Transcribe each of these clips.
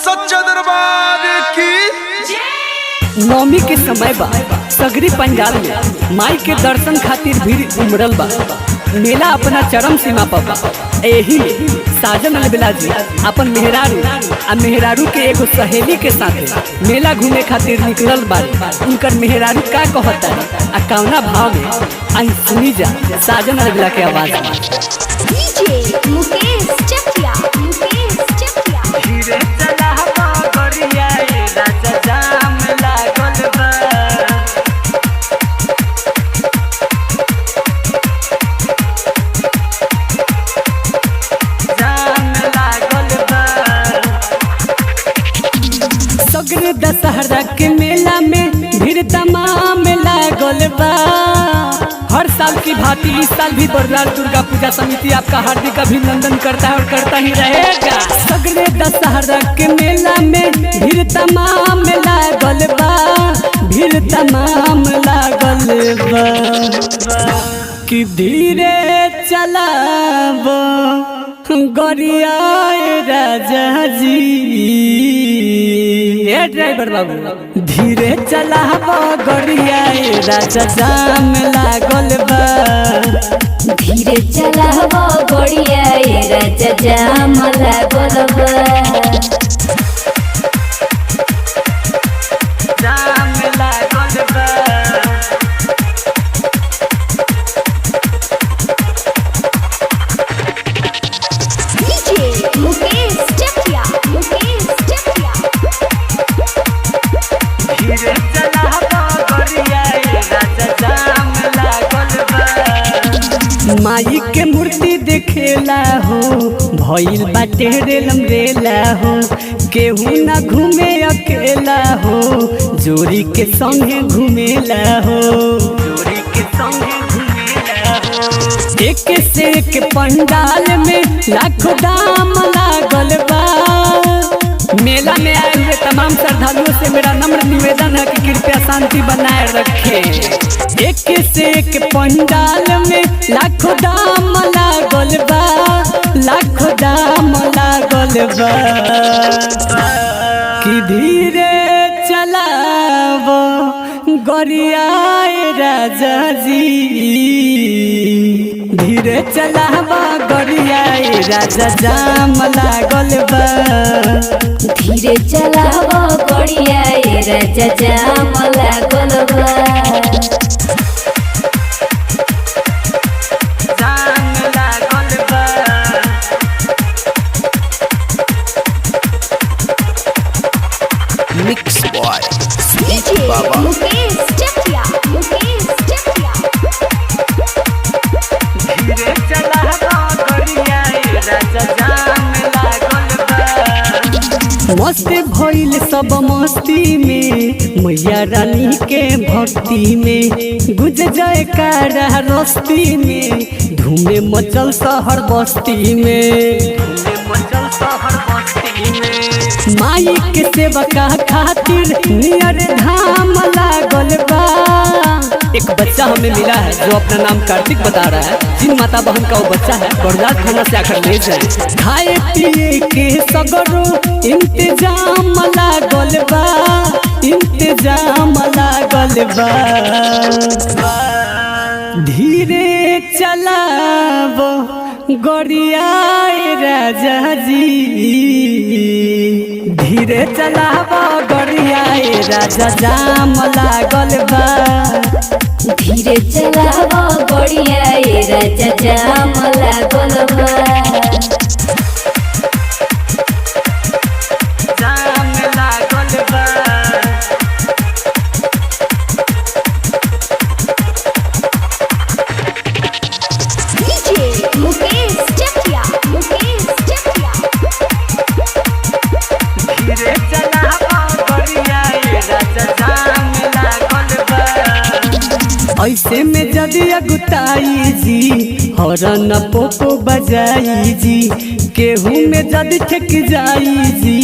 सच्चा दरबार की। नवमी के समय बा सगरी पंडाल में माई के दर्शन खातिर भीड़ उमड़ल बा। मेला अपना चरम सीमा पर बा। एही में साजन अलबेला जी अपन मेहरारू के एगो सहेली के साथ मेला घूमे खातिर निकलल बाड़ी। उनकर मेहरारू का कहता आ कौना भाव में आई सुनी जा साजन अलबेला के आवाज में। मुकेश चकिया धीरे चला गरिया राजा जाम लागल बा। सगरे दशहरा के मेला में भीड़ तमाम लागल बा। हर साल की भांति इस साल भी बरलाल दुर्गा पूजा समिति आपका हार्दिक अभिनंदन करता है और करता ही रहेगा। सगरे दशहरा के मेला में भीड़ तमाम लागल बा। भीड़ तमाम लागल बा कि धीरे चलाब गरिया राजा जी। ड्राइवर बाबू धीरे चलाब गरिया राजा जाम लागल बा। धीरे चलाब बढ़िया राजा जाम लागल बा। जाम लागल बा। मुकेश चकिया धीरे चलाब गरिया राजा जाम लागल बा। माई के मूर्ति देखेला हो भइल बाटे रेलम रेला हो। केहू ना घूमे अकेला हो जोड़ी के संगे घूमेला हो। जोड़ी के संगे घूमेला हो। एक से एक पंडाल में लाखों दाम लागल बा। मेला में आए हुए तमाम श्रद्धालुओं से मेरा नम्र निवेदन है कि कृपया शांति बनाए रखें। एक से एक पंडाल में लाखों दाम लागल बा। लाखों दाम लागल बा कि धीरे चलाब गरिया राजा जी। धीरे चलाब गरिया राजा जाम लागल बा। धीरे चलाब बढ़िया राजा जाम लागल बा। जाम लागल बा। मिक्स बॉय बाबा। मुकेश चकिया धीरे चलाब गरिया राजा जाम लागल बा। मस्त भइल सब मस्ती में मैया रानी के भक्ति में। गुज जयकारा रस्ती में धूमे मचल शहर बस्ती में। माई के सेवका खातिर नियर धाम लागल बा। एक बच्चा हमें मिला है जो अपना नाम कार्तिक बता रहा है। जिन माता बहन का वो बच्चा है बरलाल थाना से आकर ले जाए। खाए पिए के सगरो इंतजाम लागल बा। इंतजाम लागल बा। धीरे चलाब गरिया राजा जी। धीरे चलाब गरिया राजा जाम लागल बा। धीरे चलाब बढ़िया राजा जाम लागल बा। जाम लागल बा। मुकेश चकिया धीरे चलाब गरिया राजा जाम लागल बा। ऐसे में जदि अगुताई जी हरन पोपो बजाई जी। केहू में जदि ठेक जाई जी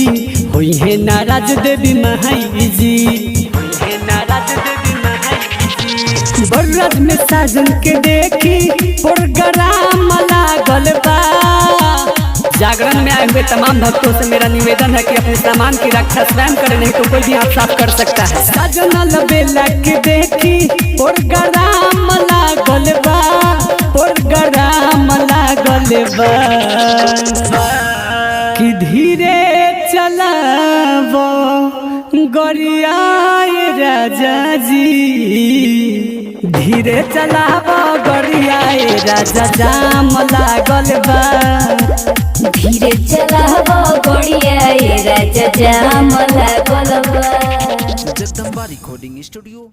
होई है नाराज देवी महाई जी। बरराज में साजन के देखी प्रोग्राम लागल बा। जागरण में आए हुए तमाम भक्तों से मेरा निवेदन है कि अपने सामान की रक्षा स्वयं करें, नहीं तो कोई भी हाथ साफ कर सकता है। सजनल बेला के देखी प्रोग्राम लागल बा, प्रोग्राम लागल बा कि धीरे चलावो गरिया राजा जी, धीरे चलावो गरिया राजा जाम लागल बा, धीरे चलावो बढ़िया ये राजा जाम लागल बा। Jagdamba recording studio.